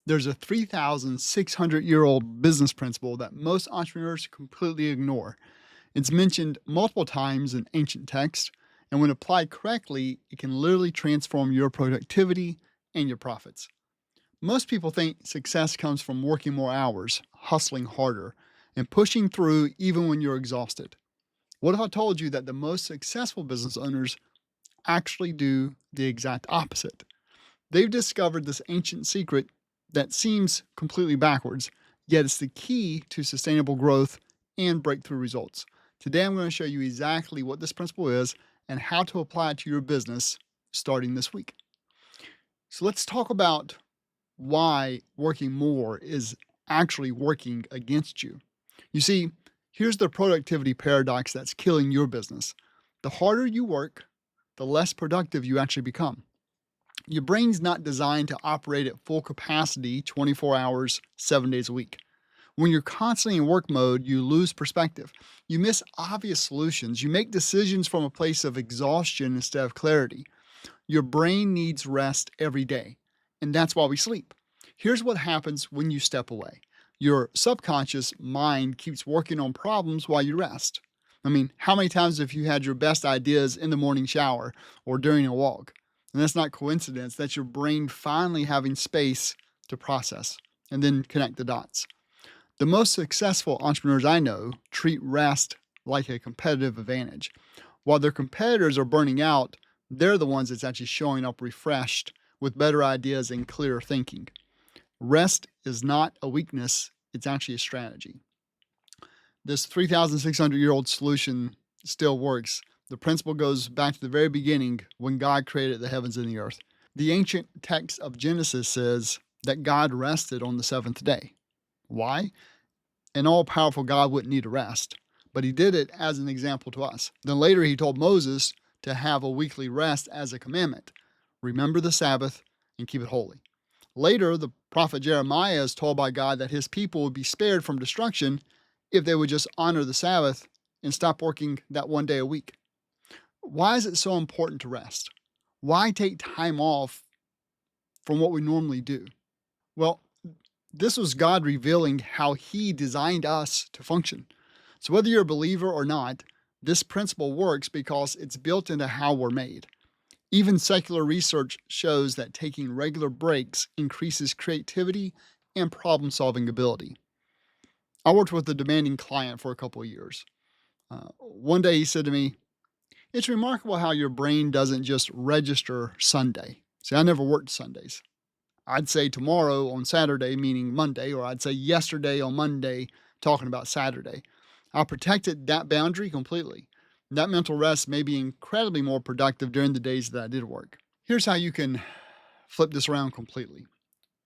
There's a 3,600-year-old business principle that most entrepreneurs completely ignore. It's mentioned multiple times in ancient texts, and when applied correctly, it can literally transform your productivity and your profits. Most people think success comes from working more hours, hustling harder, and pushing through even when you're exhausted. What if I told you that the most successful business owners actually do the exact opposite? They've discovered this ancient secret that seems completely backwards, yet it's the key to sustainable growth and breakthrough results. Today, I'm going to show you exactly what this principle is and how to apply it to your business starting this week. So, let's talk about why working more is actually working against you. You see, here's the productivity paradox that's killing your business. The harder you work, the less productive you actually become. Your brain's not designed to operate at full capacity 24 hours, 7 days a week. When you're constantly in work mode, you lose perspective. You miss obvious solutions. You make decisions from a place of exhaustion instead of clarity. Your brain needs rest every day, and that's why we sleep. Here's what happens when you step away. Your subconscious mind keeps working on problems while you rest. I mean, how many times have you had your best ideas in the morning shower or during a walk? And that's not coincidence. That's your brain finally having space to process and then connect the dots. The most successful entrepreneurs I know treat rest like a competitive advantage. While their competitors are burning out, they're the ones that's actually showing up refreshed with better ideas and clearer thinking. Rest is not a weakness, it's actually a strategy. This 3,600-year-old solution still works. The principle goes back to the very beginning when God created the heavens and the earth. The ancient text of Genesis says that God rested on the seventh day. Why? An all-powerful God wouldn't need a rest, but he did it as an example to us. Then later he told Moses to have a weekly rest as a commandment. Remember the Sabbath and keep it holy. Later, the prophet Jeremiah is told by God that his people would be spared from destruction if they would just honor the Sabbath and stop working that one day a week. Why is it so important to rest? Why take time off from what we normally do? Well, this was God revealing how he designed us to function. So whether you're a believer or not, this principle works because it's built into how we're made. Even secular research shows that taking regular breaks increases creativity and problem-solving ability. I worked with a demanding client for a couple of years. One day he said to me, "It's remarkable how your brain doesn't just register Sunday." See, I never worked Sundays. I'd say tomorrow on Saturday, meaning Monday, or I'd say yesterday on Monday, talking about Saturday. I protected that boundary completely. That mental rest made me incredibly more productive during the days that I did work. Here's how you can flip this around completely.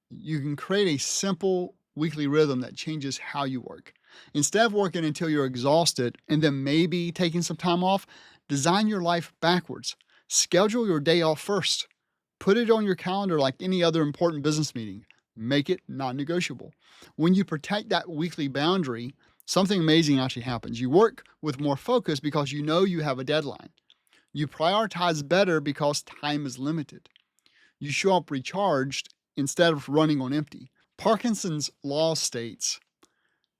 You can create a simple weekly rhythm that changes how you work. Instead of working until you're exhausted and then maybe taking some time off, design your life backwards. Schedule your day off first. Put it on your calendar like any other important business meeting. Make it non-negotiable. When you protect that weekly boundary, something amazing actually happens. You work with more focus because you know you have a deadline. You prioritize better because time is limited. You show up recharged instead of running on empty. Parkinson's law states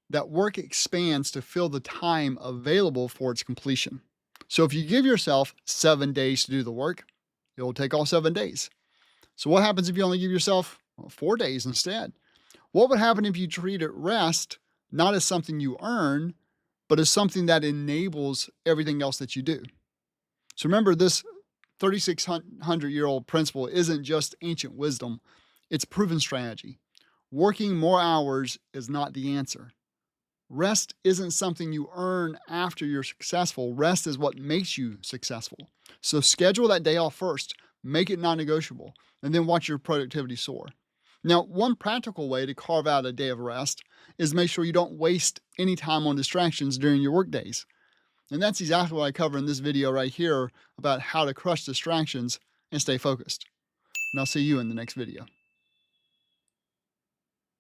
that work expands to fill the time available for its completion. So if you give yourself 7 days to do the work, it'll take all 7 days. So what happens if you only give yourself 4 days instead? What would happen if you treated rest not as something you earn, but as something that enables everything else that you do? So remember, this 3,600-year-old principle isn't just ancient wisdom, it's proven strategy. Working more hours is not the answer. Rest isn't something you earn after you're successful. Rest is what makes you successful. So schedule that day off first, make it non-negotiable, and then watch your productivity soar. Now, one practical way to carve out a day of rest is make sure you don't waste any time on distractions during your work days. And that's exactly what I cover in this video right here about how to crush distractions and stay focused. And I'll see you in the next video.